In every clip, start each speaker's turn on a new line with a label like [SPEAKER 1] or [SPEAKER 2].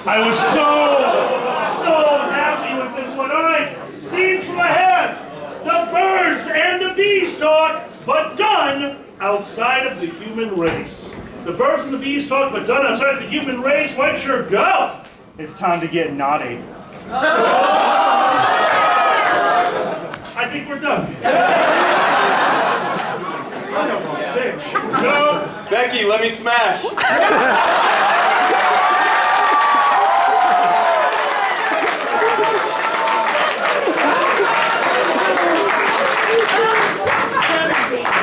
[SPEAKER 1] I was so happy with this one. All right, scenes from ahead. The birds and the bees talk, but done outside of the human race. The birds and the bees talk, but done outside of the human race. White shirt, go!
[SPEAKER 2] It's time to get naughty.
[SPEAKER 1] I think we're done. Son of a bitch. Go!
[SPEAKER 3] Becky, let me smash.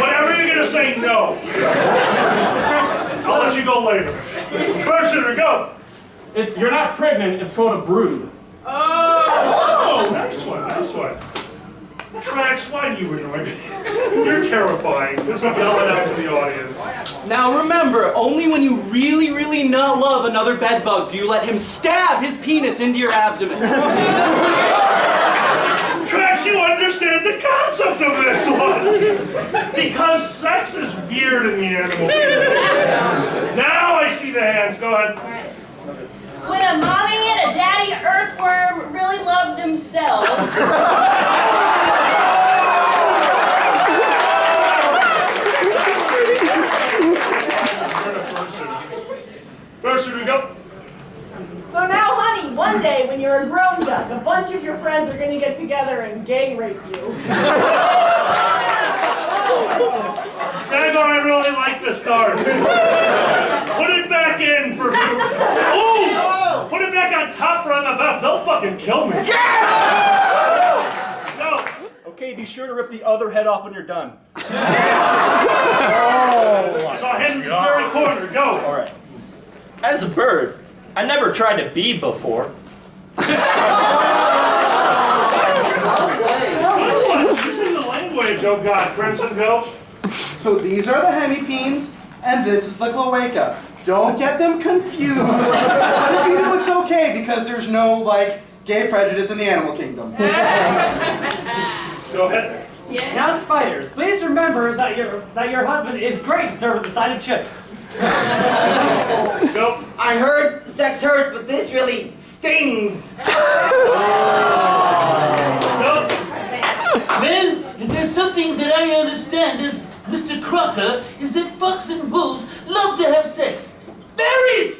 [SPEAKER 1] Whatever you're gonna say, no. I'll let you go later. First shooter, go!
[SPEAKER 2] If you're not pregnant, it's called a brood.
[SPEAKER 1] Oh, nice one, nice one. Trax, why do you annoy me? You're terrifying. Just yell it out to the audience.
[SPEAKER 4] Now remember, only when you really, really not love another bedbug do you let him stab his penis into your abdomen.
[SPEAKER 1] Trax, you understand the concept of this one. Because sex is weird in the animal kingdom. Now I see the hands. Go ahead.
[SPEAKER 5] When a mommy and a daddy earthworm really love themselves.
[SPEAKER 1] First shooter, go.
[SPEAKER 6] So now, honey, one day when you're a grown duck, a bunch of your friends are going to get together and gang rape you.
[SPEAKER 1] Drago, I really like this card. Put it back in for... Ooh! Put it back on top for MFF. They'll fucking kill me. Go.
[SPEAKER 3] Okay, be sure to rip the other head off when you're done.
[SPEAKER 1] I saw head in the very corner. Go.
[SPEAKER 7] All right. As a bird, I never tried to be before.
[SPEAKER 1] Using the language, oh God. Crimson, go.
[SPEAKER 8] So these are the hemipenes, and this is the cloaca. Don't get them confused. But if you do, it's okay, because there's no, like, gay prejudice in the animal kingdom.
[SPEAKER 1] Go ahead.
[SPEAKER 2] Now, spiders, please remember that your husband is great to serve at the side of chips.
[SPEAKER 1] Go.
[SPEAKER 9] I heard sex hurts, but this really stings.
[SPEAKER 1] Go.
[SPEAKER 10] Well, if there's something that I understand as Mr. Crocker, is that fox and wolves love to have sex. Fairies!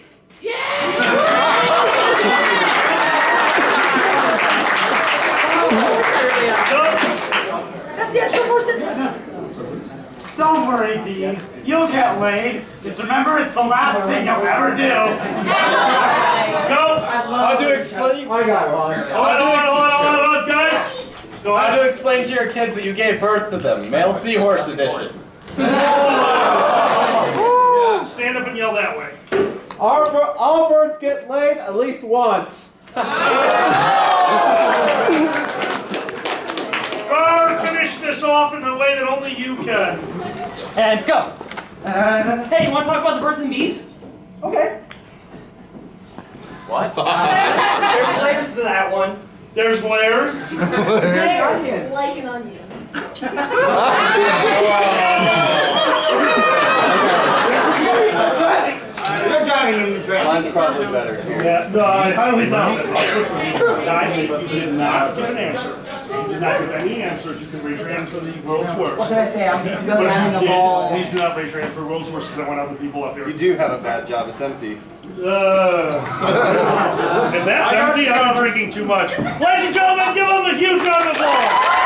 [SPEAKER 6] That's the actual person.
[SPEAKER 2] Don't worry, Deans. You'll get laid. Just remember, it's the last thing you'll ever do.
[SPEAKER 1] Go.
[SPEAKER 3] How to explain?
[SPEAKER 2] I got one.
[SPEAKER 1] Hold on, guys. Go
[SPEAKER 3] How to
[SPEAKER 1] ahead.
[SPEAKER 3] explain to your kids that you gave birth to them? Male seahorse edition.
[SPEAKER 1] Stand up and yell that way.
[SPEAKER 8] All birds get laid at least once.
[SPEAKER 1] Finish this off in the way that only you can.
[SPEAKER 2] And go.
[SPEAKER 4] Hey, you want to talk about the birds and bees?
[SPEAKER 8] Okay.
[SPEAKER 7] What?
[SPEAKER 4] There's layers to that one.
[SPEAKER 1] There's layers.
[SPEAKER 4] Layers.
[SPEAKER 6] Like an onion.
[SPEAKER 9] You're driving him crazy.
[SPEAKER 3] Mine's probably better.
[SPEAKER 1] Yeah, no, I highly doubt it. Guys, you did not give an answer. You did not give any answers. You can raise your hand for the world's worst.
[SPEAKER 9] What can I say? I'm
[SPEAKER 1] But
[SPEAKER 9] really
[SPEAKER 1] if
[SPEAKER 9] having
[SPEAKER 1] you
[SPEAKER 9] a
[SPEAKER 1] did,
[SPEAKER 9] ball.
[SPEAKER 1] please do not raise your hand for world's worst because I want other people up here.
[SPEAKER 3] You do have a bad job. It's empty.
[SPEAKER 1] If that's empty, I'm drinking too much. Ladies and gentlemen, give them a huge round of applause.